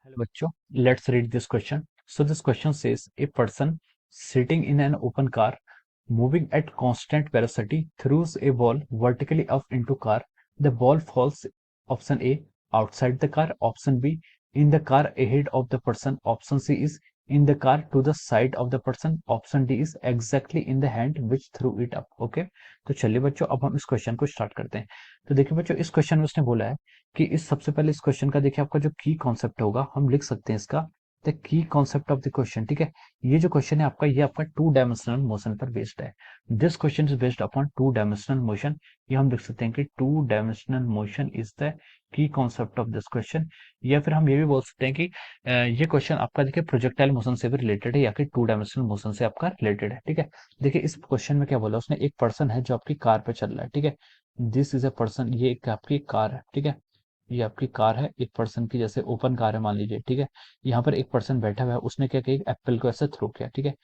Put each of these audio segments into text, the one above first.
Hello, bachcho. Let's read this question. So this question says a person sitting in an open car moving at constant velocity throws a ball vertically up into car. The ball falls option A outside the car, option B in the car ahead of the person, option C is in the car to the side of the person, option D is exactly in the hand which threw it up. Okay तो चलिए बच्चों अब हम इस question को start करते हैं। तो देखिए बच्चों इस क्वेश्चन में उसने बोला है कि इस सबसे पहले इस क्वेश्चन का देखिए आपका जो की कॉन्सेप्ट होगा हम लिख सकते हैं इसका the key concept of the question. ठीक है, ये जो क्वेश्चन है आपका ये आपका टू डायमेंशनल मोशन पर बेस्ड है। This question is based upon two dimensional motion. ये हम लिख सकते हैं कि to dimensional motion is the key concept of this question. या फिर हम ये भी बोल सकते हैं कि ये क्वेश्चन आपका देखिए प्रोजेक्टाइल मोशन से भी रिलेटेड है या फिर टू डायमेंशनल मोशन से आपका रिलेटेड है। ठीक है, देखिए इस क्वेश्चन में क्या बोला उसने, एक पर्सन है जो आपकी कार पे चल रहा है। ठीक है, दिस इज अ पर्सन, ये एक आपकी कार है। ठीक है, ये आपकी कार है, एक पर्सन की जैसे ओपन कार है मान लीजिए। ठीक है, यहाँ पर एक पर्सन बैठा हुआ है, उसने क्या किया, एप्पल को ऐसे थ्रो किया। ठीक है,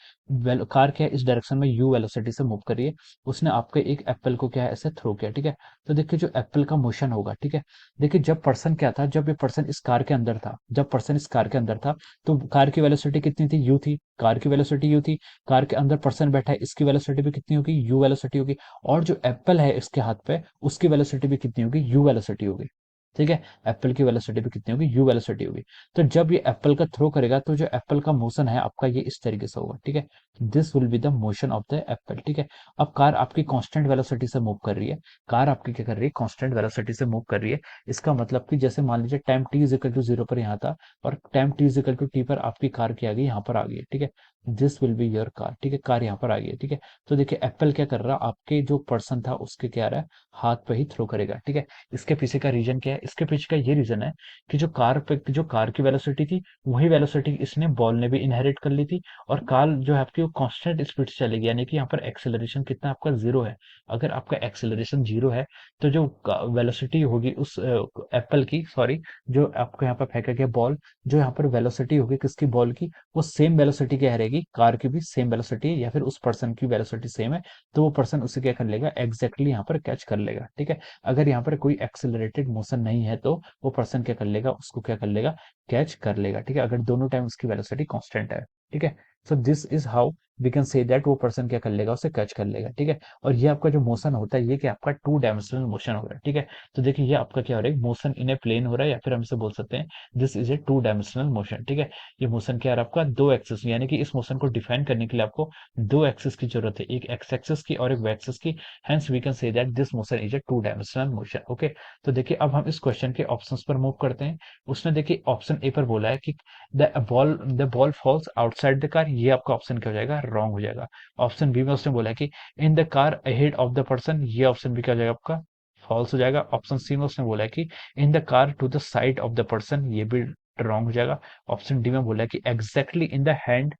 कार क्या है इस डायरेक्शन में यू वेलोसिटी से मूव कर रही है, उसने आपके एक एप्पल को क्या है ऐसे थ्रो किया। ठीक है, तो देखिए जो एप्पल का मोशन होगा, ठीक है, देखिए जब पर्सन क्या था, जब ये पर्सन इस कार के अंदर था, जब पर्सन इस कार के अंदर था तो कार की वेलोसिटी कितनी थी, यू थी, कार की वेलोसिटी यू थी। कार के अंदर पर्सन बैठा है, इसकी वेलोसिटी भी कितनी होगी, यू वेलोसिटी होगी। और जो एप्पल है इसके हाथ पे, उसकी वेलोसिटी भी कितनी होगी, यू वेलोसिटी होगी। ठीक है, एप्पल की वेलोसिटी भी कितनी होगी, यू वेलोसिटी होगी। तो जब ये एप्पल का थ्रो करेगा तो जो एप्पल का मोशन है आपका ये इस तरीके से होगा। ठीक है, this will be the motion of the Apple. ठीक है, अब कार आपकी कांस्टेंट वेलोसिटी से मूव कर रही है, कार आपकी क्या कर रही है, कांस्टेंट वेलोसिटी से मूव कर रही है। इसका मतलब कि जैसे मान लीजिए time t is equal to zero पर यहाँ था और time t is equal to t पर आपकी कार क्या आ गई, यहाँ पर आ गई है। ठीक है, this will be your car. ठीक है, कार यहाँ पर आ गई है। ठीक है, तो देखिए एप्पल क्या कर रहा है, आपके जो पर्सन था उसके क्या रहा है, हाथ पे ही थ्रो करेगा। ठीक है, इसके पीछे का रीजन क्या है, इसके पीछे का ये रीजन है कि जो कार की वेलोसिटी थी वही वेलोसिटी इसने बॉल ने भी इनहेरिट कर ली थी। और कार जो है आपकी वो कांस्टेंट स्पीड से चलेगी, यानी कि यहाँ पर एक्सेलरेशन कितना आपका जीरो है। अगर आपका एक्सेलरेशन जीरो है तो जो वेलोसिटी होगी उस एप्पल की, सॉरी, जो आपको यहाँ पर फेंका गया बॉल, जो यहाँ पर वेलोसिटी होगी किसकी, बॉल की, वो सेम वेलोसिटी क्या रहेगी, कार की भी सेम वेलोसिटी या फिर उस पर्सन की वेलोसिटी सेम है। तो वो पर्सन उसे क्या कर लेगा, एग्जैक्टली यहाँ पर कैच कर लेगा। ठीक है, अगर यहाँ पर कोई एक्सेलरेटेड मोशन नहीं है तो वो पर्सन क्या कर लेगा, उसको क्या कर लेगा, कैच कर लेगा। ठीक है, अगर दोनों टाइम उसकी वेलोसिटी कांस्टेंट है। ठीक है, so this is how we can say that वो पर्सन क्या कर लेगा, उसे कैच कर लेगा। ठीक है, और ये आपका जो मोशन होता है ये क्या आपका टू डायमेंशनल मोशन हो रहा है। ठीक है, तो देखिए ये आपका क्या हो रहा है, मोशन इन ए प्लेन हो रहा है या फिर हम इसे बोल सकते हैं this is a to dimensional motion. ठीक है, ये मोशन क्या है आपका दो एक्सिस, यानी कि इस मोशन को डिफाइन करने के लिए आपको दो एक्सिस की जरूरत है, एक एक्स एक्सिस की और एक वाई एक्सिस की। Hence we can say that this motion is a two dimensional motion. Okay, तो देखिए अब हम इस क्वेश्चन के ऑप्शंस पर मूव करते हैं। उसने देखिए ऑप्शन ए पर बोला है कि the ball falls outside the car, ये आपका ऑप्शन क्या हो जाएगा, रॉन्ग हो जाएगा। ऑप्शन बी में उसने बोला है कि in the car ahead of the person, ये ऑप्शन भी क्या हो जाएगा आपका, फॉल्स हो जाएगा। ऑप्शन सी में उसने बोला है कि in the car to the side of the person, ये भी रॉन्ग हो जाएगा। ऑप्शन डी में बोला है कि exactly in the hand,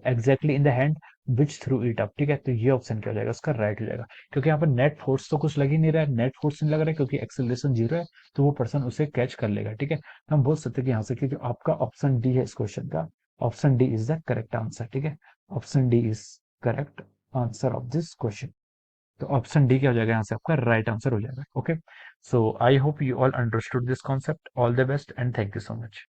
exactly in the hand which through it up. ठीक है, तो ये ऑप्शन क्या हो जाएगा, उसका राइट हो जाएगा। क्योंकि यहाँ पर नेट फोर्स तो कुछ लग ही नहीं रहा है, नेट फोर्स नहीं लग रहा है क्योंकि एक्सेलरेशन जीरो है, तो वो पर्सन उसे कैच कर लेगा। ठीक है, हम बोल सकते हैं कि यहाँ से कि जो आपका ऑप्शन डी है इस क्वेश्चन का, option D is the correct answer. ठीक है, option D is correct answer of this question. तो ऑप्शन डी क्या हो जाएगा, यहाँ से आपका राइट आंसर हो जाएगा। Okay, so I hope you all understood this concept. All the best and thank you so much.